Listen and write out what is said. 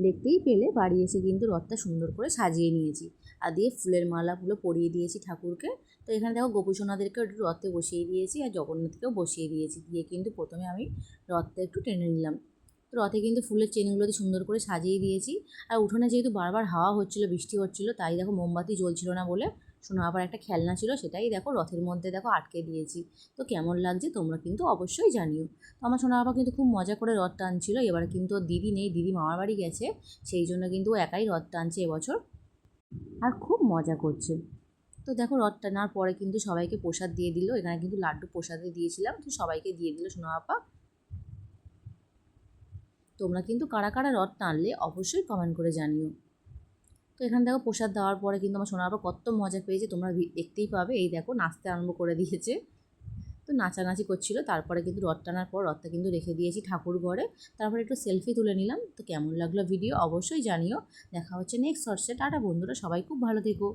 দেখতেই পেলে বাড়ি এসে কিন্তু রথটা সুন্দর করে সাজিয়ে নিয়েছি আর দিয়ে ফুলের মালাগুলো পরিয়ে দিয়েছি ঠাকুরকে। তো এখানে দেখো গোপুসোনাদেরকে একটু রথে বসিয়ে দিয়েছি আর জগন্নাথকেও বসিয়ে দিয়েছি, দিয়ে কিন্তু প্রথমে আমি রথটা একটু টেনে নিলাম। তো রথে কিন্তু ফুলের চেনগুলো দিয়ে সুন্দর করে সাজিয়ে দিয়েছি। আর উঠোনে যেহেতু বারবার হাওয়া হচ্ছিলো, বৃষ্টি হচ্ছিলো, তাই দেখো মোমবাতি জ্বলছিল না বলে শোনো আবার একটা খেলনা ছিল, সেটাই দেখো রথের মধ্যে দেখো আটকে দিয়েছি। তো কেমন লাগছে তোমরা কিন্তু অবশ্যই জানিও। তো আমার সোনা বাবা কিন্তু খুব মজা করে রথ টানছিল। এবার কিন্তু ওর দিদি নেই, দিদি মামার বাড়ি গেছে, সেই জন্য কিন্তু ও একাই রথ টানছে এবছর আর খুব মজা করছে। তো দেখো রথ টানার পরে কিন্তু সবাইকে প্রসাদ দিয়ে দিল, এখানে কিন্তু লাড্ডু প্রসাদে দিয়েছিলাম, তো সবাইকে দিয়ে দিল সোনা বাবা। তোমরা কিন্তু কারা কারা রথ টানলে অবশ্যই কমেন্ট করে জানিও। তো এখানে দেখো প্রসাদ দেওয়ার পরে কিন্তু আমার সোনা বাবা কত মজা পেয়েছে তোমরা দেখতেই পাবে। এই দেখো নাচতে আরম্ভ করে দিয়েছে, তো নাচানাচি করছিল। তারপরে কিন্তু রথ টানার পর রথটা কিন্তু রেখে দিয়েছি ঠাকুর ঘরে। তারপরে একটু সেলফি তুলে নিলাম। তো কেমন লাগলো ভিডিও অবশ্যই জানিও। দেখা হচ্ছে নেক্সট শর্টসে। টাটা বন্ধুরা, সবাই খুব ভালো থেকো।